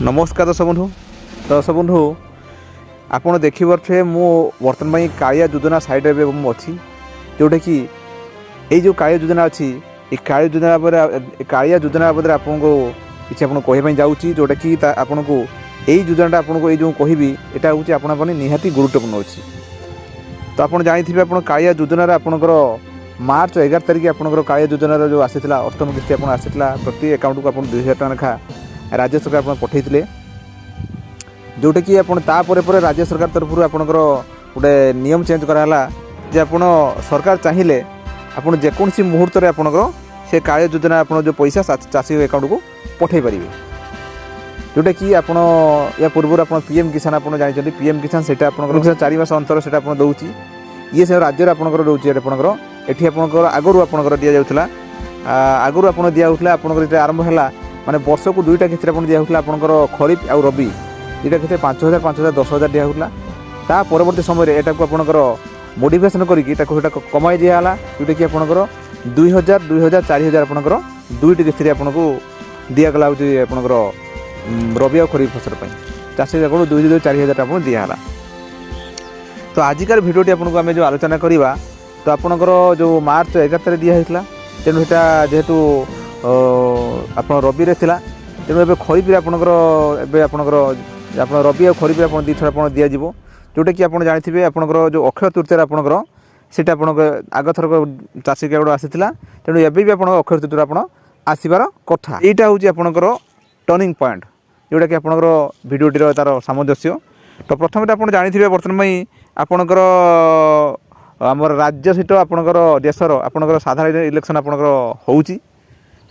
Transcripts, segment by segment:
नमस्कार दर्शक बंधु आपड़ देखिपे मु बर्तमान कालिया योजना साइड में अच्छी जोटा कि ये जो कालिया योजना अच्छी ये कालिया योजना बाबद आपको किसी आपको कहवाई जाऊँगी जोटा कि आपन को यही योजना आपको ये जो कहबी यहाँ हूँ आप निहाती गुरुत्वपूर्ण अच्छी। तो आप जानी आप कालिया योजनार आपंकर मार्च 11 तारिख आपंकर कालिया योजनार जो आसाला अष्टम किस्ती आप आसाला प्रति अकाउंट को आप 2000 टका लेखा राज्य सरकार आप पठे जोटा कि आपरे राज्य सरकार तरफ आपंकर गोटे नियम चेंज कराला जे आप सरकार चाहिए आपड़ जेकोसी मुहूर्त में आपंकर से कालिया योजना आप जो पैसा चाषी अकाउंट को पठे पारे जोटा कि आप या पूर्व आप पीएम किसान आप जानते पीएम किसान से 4 मास अंतर से दूसरी ये से राज्य आपंकर रोचे आपंकर ये आपंकर आगुरी आपंकर दि जाऊला आगुरी आप दिखाला आपंकर आरंभ है माने वर्ष को दुईटा किस्ती आप दिखाला आपंकर खरीफ आउ रबी दुईटा किस्ती 5000 5000 10,000 दिखाला ता परवर्ती समय यहाँ आपंकर मोडिफिकेसन करके कमाई दिखाला जोटा कि आपंकर 2000 2000 4000 आपंकर दुईटी किस्ती आपको दिगला हूँ आपंकर रबी और खरीफ फसल चाषी को 2000 4000 आपको दिगला। तो आजिकार भिडियोटी आपको आम जो आलोचना करवा तो आपंकर जो मार्च 11 तारिख दिखाला तेणु यहाँ जेहेतु आप रबी थी तेणु ए खरीफ आपंकर आप रबी और खरीफ आप दी थर दिज्व जोटा कि आप जानते आपंकर जो अक्षय तृतीय आपंकर सीटा आग थरक चाषी कार्ड आसाला तेणु एवं भी आप अक्षय तृतीय आप आसबार कथा यहाँ हूँ आपंकर टर्निंग पॉइंट जोटा कि आपंकर भिडियोटीर तार सामंजस्य। तो प्रथम आप जानते बर्तमान आपंकर आमर राज्य सहित आपंकर देशर आपंकर साधारण इलेक्शन आपंकर होउची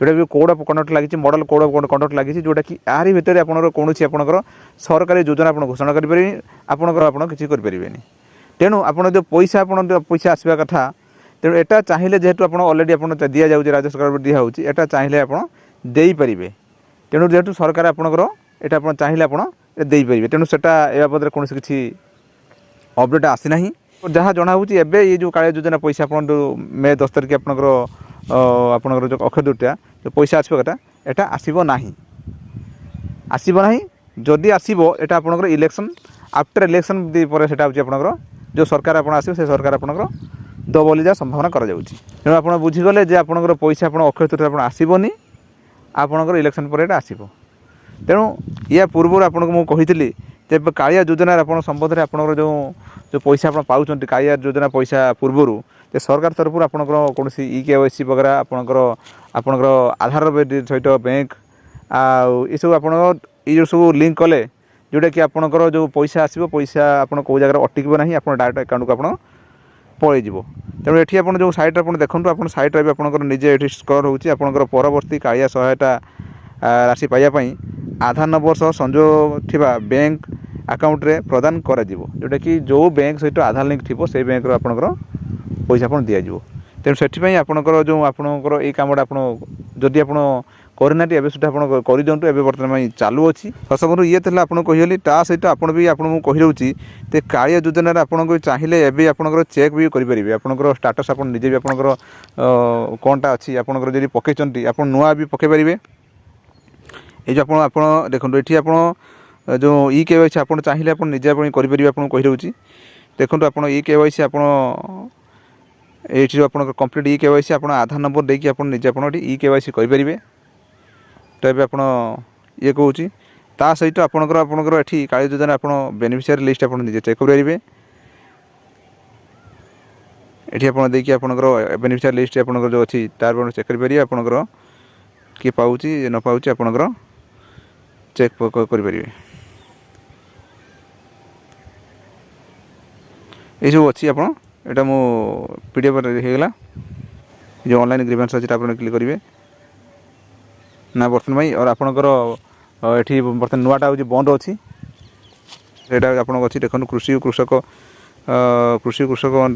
जोटा कि कोड ऑफ कंडक्ट लगी मॉडल कोड ऑफ कंडक्ट लगी जोटा कि यारी भितर आपंकर कौन आपंकर सरकारी योजना आप घोषणा करें आपंकर किसी करें तेणु आप जो पैसा आसवा कथा तेणु एटा चाहिए जेहेतु आप अलरेडी आप दि जाऊँगी राज्य सरकार दिखाऊँगी एटा चाहिए आप देपारे तेणु जेहेतु सरकार आपंकर यहाँ आप चाहिए आप देपारे तेणु से बाबद कौन किसी अपडेट आसीना जहाँ जनाऊँ एवं ये जो कालिया योजना पैसा आप मे 10 तारिख आपंकर आपंकर जो अक्षय तृतीया जो पैसा आसो कथा यहाँ आसब ना जदि आसो यहाँ आपंकर इलेक्शन आफ्टर इलेक्शन पर से आपंकर जो सरकार आप आसो से सरकार आपंकर दो बोली जहाँ संभावना तेणु आप बुझीगले जे आपंकर पैसा आप अक्षय तृतीया आप आसबनी आपंकर इलेक्शन पर यहाँ आसो तेणु या पूर्व आपको मुझे जब कालिया योजना आप संबंध में आपंकर जो पैसा आप पाँच कालिया योजना पैसा पूर्वर सरकार तरफ आपंकर कौन EKYC वगैरह आपंकर आधार सहित बैंक ये सब आप ये सब लिंक कले जोटा कि आपंकर जो पैसा आसो पैसा आप कौ जगह अटक ना आप डायरेक्ट अकाउंट को आप पलैव तेणु ये आप जो साइट आप देखो आप साइट भी आपंकर निजे ये स्क्रॉल होची आपंकर परवर्ती कालिया सहायता राशि पाइबापी आधार नंबर सह संजोग थिबा बैंक अकाउंट रे प्रदान करा जीवो जोटा कि जो बैंक सहित आधार लिंक थी से बैंक आपंकर पैसा आप दिज्व तेणु से आपंकर जो आपंकर ये कम जदि आप करना एवं सुधा आप कर दिंटू एवं बर्तमान चालू अच्छी दर्शक बंधु ये आपको कहीगली ता सहित आप भी आपको कही तो कालिया योजना आपको चाहिए एवं आपंकर चेक भी करेंगे आपंकर स्टाटस आप निजे भी आपंकर कौनटा अच्छी आपंकर जब पकई आप नुआ भी पकई पारे ये जो आप देखो ये आप जो EKYC आप चाहिए आप निजे आप करेंगे आपको कही देखो आप EKYC आप ये जो आप कंप्लीट EKYC आप आधार नंबर देकी आप निजे आप EKYC करेंगे तो ये आप ये कहूँ ता सहित आपंकर ये कालिया योजना आप बेनिफिशियरी लिस्ट आप निजे चेक करेंगे ये आप देखिए आपंकर बेनिफिशियरी लिस्ट आपंकर जो अच्छी तार चेक करेंगे आपंकर किए पाँच न पाँच आपंकर चेक करेंगे ये सब अच्छी आप यहाँ मो PDF होगा जो ऑनलाइन ग्रीवेंस अच्छी आप क्लिक करेंगे ना बर्तमान भाई और आपंकर ये बर्तमान नुआटा हूँ बंद अच्छी यहाँ आप अच्छी देखो कृषि कृषक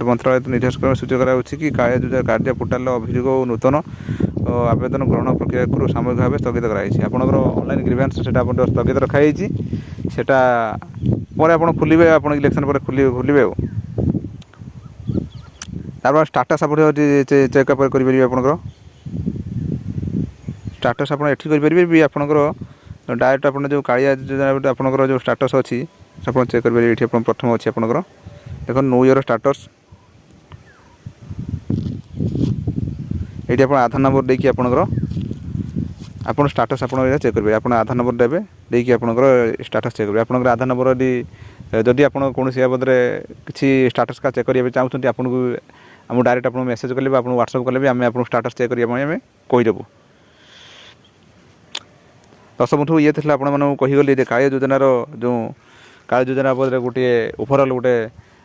मंत्रालय निर्देशक सूचना कराऊँ कि कालिया योजना कार्य पोर्टाल अभियोग नूतन आवेदन ग्रहण प्रक्रिया को सामूहिक भाव स्थगित कराई आपंकर ऑनलाइन ग्रीवेंस से स्थगित रखाई सेटा पर आप खोलेंगे आप इलेक्शन पर खोलेंगे तार स्टाटस आप चेकअप करेंगे आपंकर स्टाटस आप करेंगे भी आपंकर डायरेक्ट आप जो कालिया योजना आपंकर जो स्टाटस अच्छी आप चेक करेंगे ये प्रथम अच्छी आपंकर देख नो योर स्टाटस ये आधार नंबर देकी आपंकर आप स्टाटस आप चेक करेंगे आप आधार नंबर देवे देकी आपंकर स्टाटस चेक करेंगे आपंकर आधार नंबर जदि आप कौन बाबद किसी स्टाटस का चेक करेंगे चाहते आपको आम डायरेक्ट आप मेसेज कले आप व्हाट्सअप कले भी आम आप स्टाटस चेक करने कहीदेबू दर्शक बंधु ये थे आपगली कालिया योजनार जो कालिया योजना बाबद गोटे ओभरअल गोटे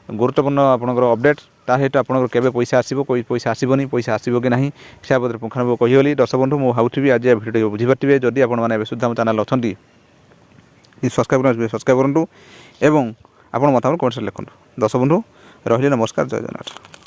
गुरुत्वपूर्ण आपंकर अपडेट ता सहित आपंकर केवे पैसा आसो कोई पैसा आसबनी पैसा आसो कि ना से बाबद पुंखानुपुंख कहीगली दर्शक बंधु मुझे भावुवी आज भिडियो बुझीपारे जदि आपने सुधा आम चैनल अच्छा सब्सक्राइब करूँ एवं आप मतामत कमेंट्स लिखुँ दर्शक बंधु रही नमस्कार जय जगन्नाथ।